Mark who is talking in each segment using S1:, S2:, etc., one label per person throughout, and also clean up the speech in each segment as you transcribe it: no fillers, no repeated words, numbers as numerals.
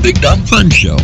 S1: Big Dumb Fun Show.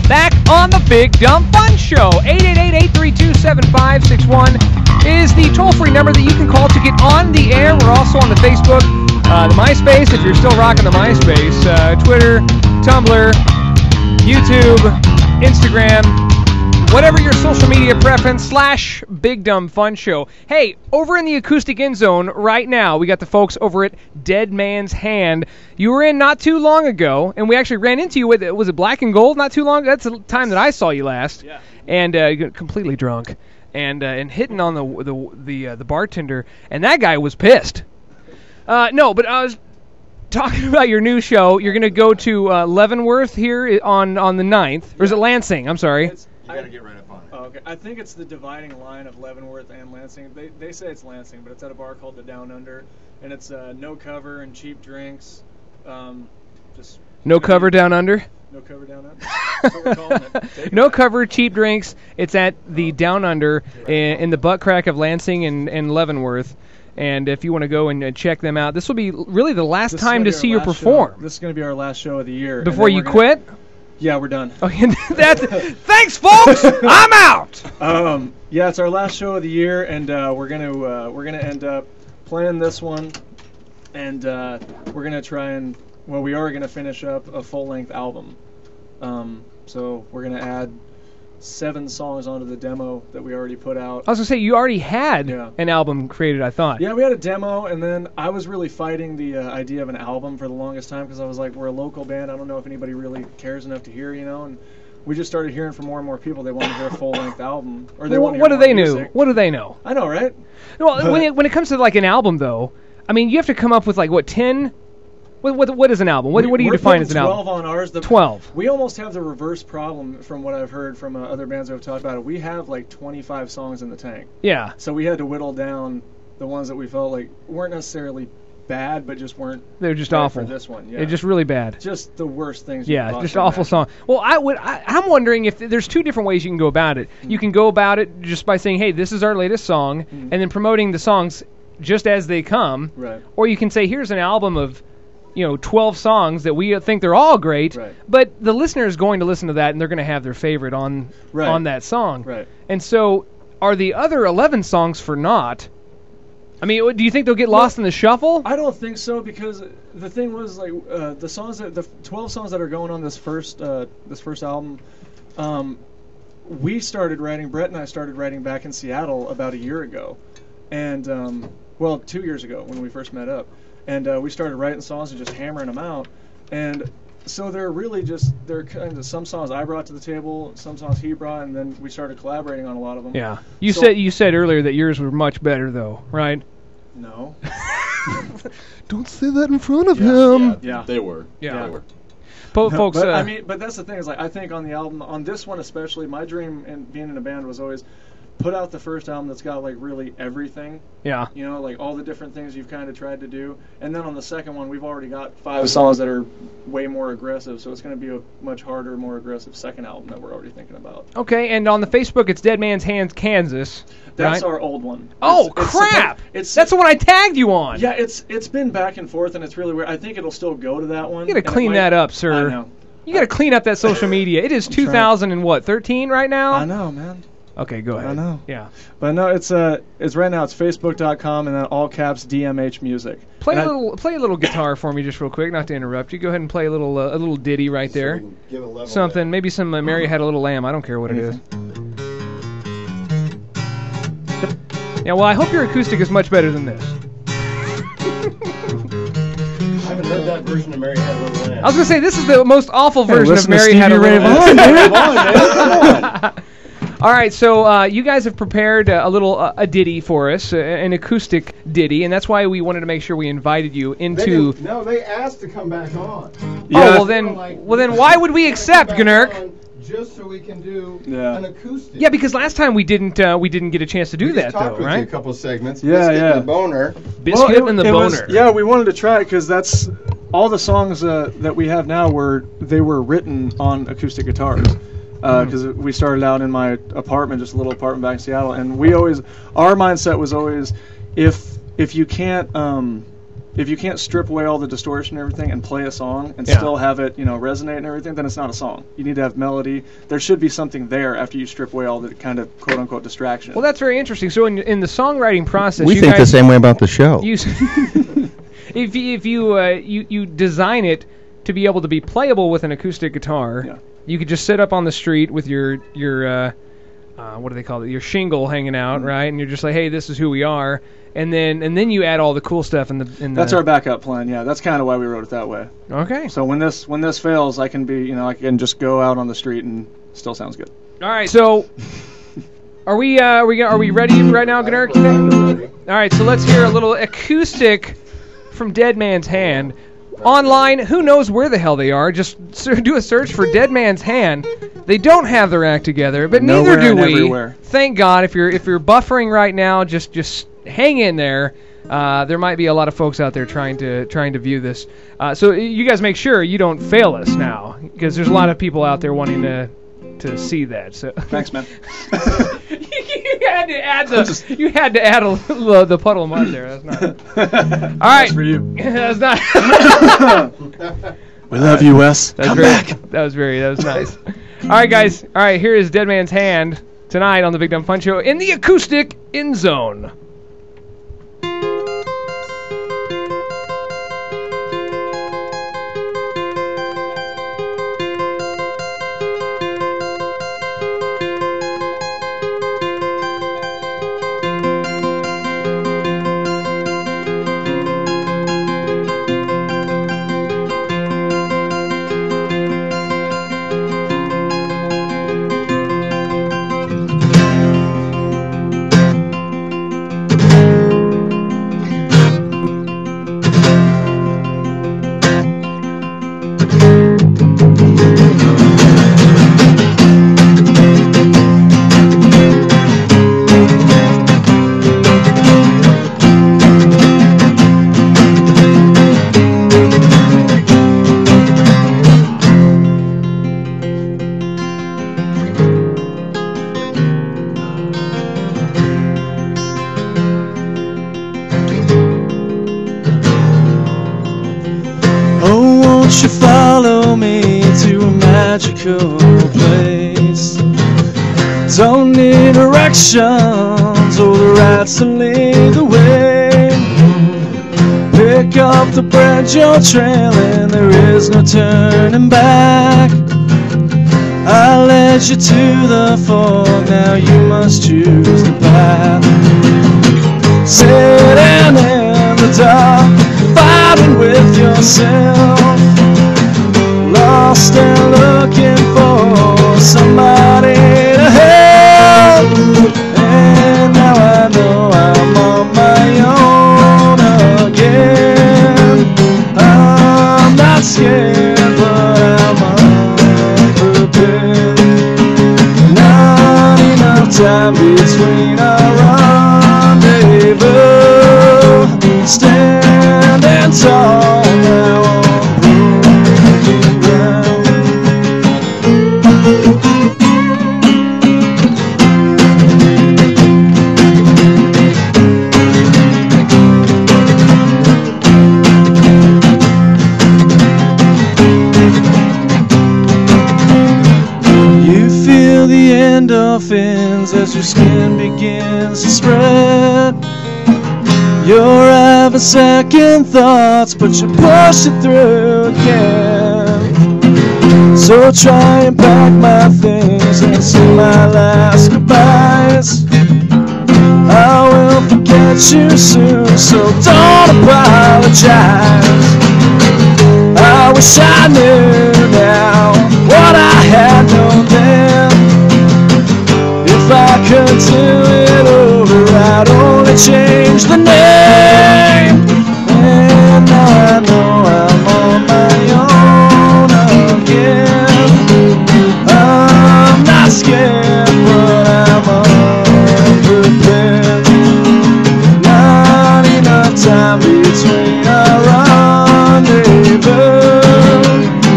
S2: Back on the Big Dumb Fun Show. 888-832-7561 is the toll-free number that you can call to get on the air. We're also on the Facebook, the MySpace, if you're still rocking the MySpace, Twitter, Tumblr, YouTube, Instagram, whatever your social media preference, / Big Dumb Fun Show. Hey, over in the Acoustic Endzone right now, we got the folks over at Dead Man's Hand. You were in not too long ago, and we actually ran into you with, was it Black and Gold not too long? That's the time that I saw you last.
S3: Yeah.
S2: And completely drunk, and hitting on the bartender, and that guy was pissed. No, but I was talking about your new show. You're going to go to Leavenworth here on the 9th. Or is it Lansing? I'm sorry.
S3: You got to get right up on it. Oh, okay. I think it's the dividing line of Leavenworth and Lansing. They say it's Lansing, but it's at a bar called the Down Under, and it's no cover and cheap drinks. Just
S2: no cover down under?
S3: No cover down under. That's what we're calling it.
S2: No cover, cheap drinks. It's at the Down Under in the butt crack of Lansing and Leavenworth. And if you want to go and check them out, this will be really the last time to see you perform.
S3: This is going to be our last show of the year.
S2: Before you quit?
S3: Yeah, we're done.
S2: Okay, thanks, folks. I'm out.
S3: Yeah, it's our last show of the year, and we're gonna end up playing this one, and we're gonna try and we are gonna finish up a full-length album. So we're gonna add 7 songs onto the demo that we already put out.
S2: I was gonna say you already had an album created, I thought.
S3: Yeah, we had a demo, and then I was really fighting the idea of an album for the longest time because I was like, we're a local band. I don't know if anybody really cares enough to hear, and we just started hearing from more and more people they want to hear a full-length album, or they want to hear more music.
S2: What do they know?
S3: I know, right?
S2: Well, when it comes to like an album, though, I mean, you have to come up with like 10. What is an album? What do you define as an album?
S3: 12 on ours.
S2: 12.
S3: We almost have the reverse problem from what I've heard from other bands that have talked about it. We have like 25 songs in the tank.
S2: Yeah.
S3: So we had to whittle down the ones that we felt like weren't necessarily bad, but just weren't.
S2: They're just awful.
S3: For this one, yeah.
S2: They're just really bad.
S3: Just the worst things.
S2: Yeah, just awful song. Well, I'm wondering if there's 2 different ways you can go about it. You can go about it just by saying, "Hey, this is our latest song," and then promoting the songs just as they come.
S3: Right.
S2: Or you can say, "Here's an album of 12 songs that we think they're all great,"
S3: right.
S2: But the listener is going to listen to that and they're going to have their favorite on that song.
S3: Right.
S2: And so, are the other 11 songs for naught? I mean, do you think they'll get lost in the shuffle?
S3: I don't think so, because the thing was like the 12 songs that are going on this first album, we started writing. Brett and I started writing back in Seattle about a year ago, and 2 years ago when we first met up. And we started writing songs and just hammering them out. And so they're kind of some songs I brought to the table, some songs he brought, and then we started collaborating on a lot of them.
S2: Yeah. You said earlier that yours were much better, though, right?
S3: No.
S2: Don't say that in front of him.
S3: Yeah.
S4: They were.
S2: Yeah.
S4: They were.
S2: Folks,
S3: but that's the thing is like I think on the album, on this one especially, my dream in being in a band was always put out the first album that's got like really everything.
S2: Yeah.
S3: Like all the different things you've kind of tried to do. And then on the second one, we've already got 5 songs that are way more aggressive. So it's going to be a much harder, more aggressive second album that we're already thinking about.
S2: Okay, and on the Facebook, it's Dead Man's Hands, Kansas.
S3: That's
S2: right?
S3: our old one.
S2: Oh, crap! That's the one I tagged you on.
S3: Yeah, it's been back and forth, and it's really weird. I think it'll still go to that one.
S2: You got to clean that up, sir.
S3: I know.
S2: You got to clean up that social media. It is 2013 right now?
S3: I know, man.
S2: Okay, go ahead.
S3: I know.
S2: Yeah.
S3: But no, it's right now it's facebook.com and then all caps DMH music.
S2: Play a little guitar for me just real quick, not to interrupt you. Go ahead and play a little ditty right there.
S4: Give a level
S2: something, maybe some Mary Had a Little Lamb. I don't care what it is. Yeah, well, I hope your acoustic is much better than this.
S4: I haven't heard that version of Mary Had a Little Lamb.
S2: I was going to say, this is the most awful version of Mary Had a Little Lamb. All right, so you guys have prepared a ditty for us, an acoustic ditty, and that's why we wanted to make sure we invited you into.
S4: They asked to come back on.
S2: Yeah. Oh, well then why would we accept, Gnurk?
S4: Just so we can do an acoustic.
S2: Yeah, because last time we didn't get a chance to do that though, right?
S4: You a couple of segments.
S3: Yeah,
S4: Biscuit and the Boner.
S2: Biscuit and the Boner.
S3: We wanted to try it because that's all the songs that we have now were written on acoustic guitars. Because we started out in my apartment, just a little apartment back in Seattle, and our mindset was always, if you can't if you can't strip away all the distortion and everything and play a song and
S2: Yeah.
S3: still have it, resonate and everything, then it's not a song. You need to have melody. There should be something there after you strip away all the kind of quote unquote distraction.
S2: Well, that's very interesting. So in the songwriting process,
S1: We
S2: you
S1: think the
S2: guys
S1: same way about the show.
S2: use if you design it to be able to be playable with an acoustic guitar,
S3: Yeah.
S2: you could just sit up on the street with your what do they call it? Your shingle hanging out, right? And you're just like, hey, this is who we are. And then you add all the cool stuff in the.
S3: That's our backup plan. Yeah, that's kind of why we wrote it that way.
S2: Okay.
S3: So when this fails, I can I can just go out on the street and still sounds good.
S2: All right. So are we ready right now, Gunnar? All right. So let's hear a little acoustic from Dead Man's Hand. Online, who knows where the hell they are? Just do a search for Dead Man's Hand. They don't have their act together, but neither
S3: Nowhere
S2: do
S3: and
S2: we.
S3: everywhere.
S2: Thank God. If you're buffering right now, just hang in there. There might be a lot of folks out there trying to view this. So you guys make sure you don't fail us now, because there's a lot of people out there wanting to see that. So
S3: Thanks, man.
S2: you had to add the puddle of mud there. That's not. All right.
S3: That's for you.
S2: That's not.
S3: We love you, Wes.
S2: Come back. That was nice. All right, guys. All right, here is Dead Man's Hand tonight on the Big Dumb Fun Show in the Acoustic Endzone.
S5: Won't you follow me to a magical place? Don't need directions or the rights to lead the way. Pick up the bread you're trailing, there is no turning back. I led you to the fork, now you must choose the path. Sitting in the dark, fighting with yourself, lost and looking for somebody to help. And now I know I'm on my own again. I'm not scared, but I'm unprepared. Not enough time between our rendezvous. Standing tall now on broken ground. You feel the endorphins as your skin begins to spread. You're having second thoughts, but you push it through again. So try and pack my things and say my last goodbyes. I will forget you soon, so don't apologize. I wish I knew now what I had known then. If I could do it over, I'd only change the name. And now I know I'm on my own again. I'm not scared, but I'm unprepared. Not enough time between our rendezvous.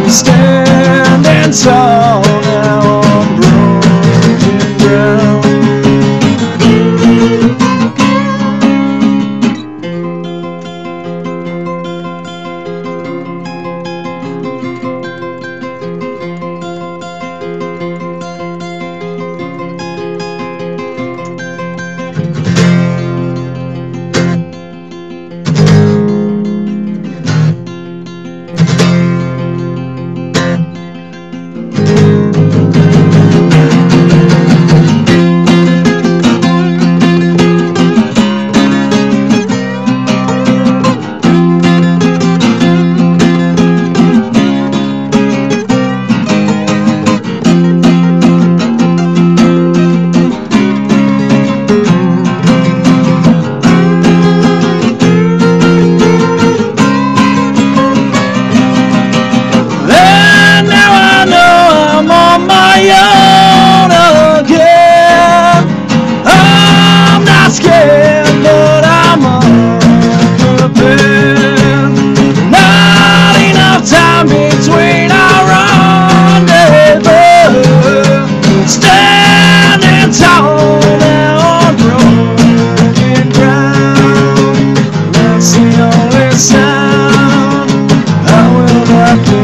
S5: Standing tall now on broken ground.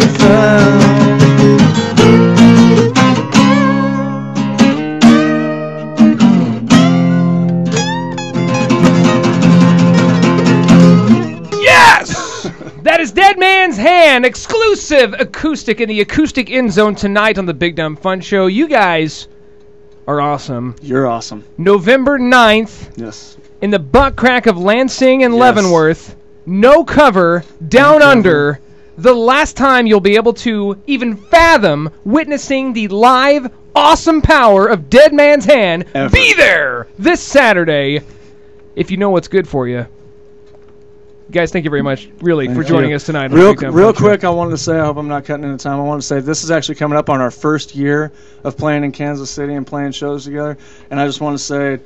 S5: found.
S2: Yes! That is Dead Man's Hand, exclusive acoustic in the Acoustic Endzone tonight on the Big Dumb Fun Show. You guys are awesome.
S5: You're awesome.
S2: November 9th
S5: Yes.
S2: in the butt crack of Lansing and
S5: Yes.
S2: Leavenworth. No cover, down under. The last time you'll be able to even fathom witnessing the live, awesome power of Dead Man's Hand.
S5: Ever.
S2: Be there this Saturday if you know what's good for you. Guys, thank you very much, really, for joining us tonight. On the Big Dumb
S5: Real
S2: Fun Show.
S5: quick, I wanted to say, I hope I'm not cutting into time, I wanted to say this is actually coming up on our first year of playing in Kansas City and playing shows together. And I just want to say,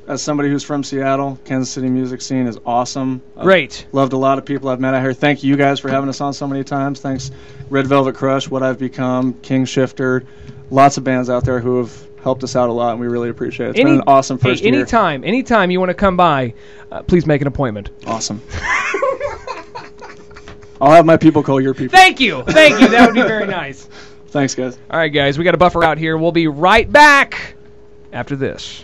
S5: as somebody who's from Seattle, Kansas City music scene is awesome.
S2: Great.
S5: I've loved a lot of people I've met out here. Thank you guys for having us on so many times. Thanks Red Velvet Crush, What I've Become, King Shifter, lots of bands out there who have helped us out a lot, and we really appreciate it. It's been an awesome first year.
S2: Anytime you want to come by, please make an appointment.
S5: Awesome. I'll have my people call your people.
S2: Thank you. That would be very nice.
S5: Thanks, guys.
S2: All right, guys, we got to buffer out here. We'll be right back after this.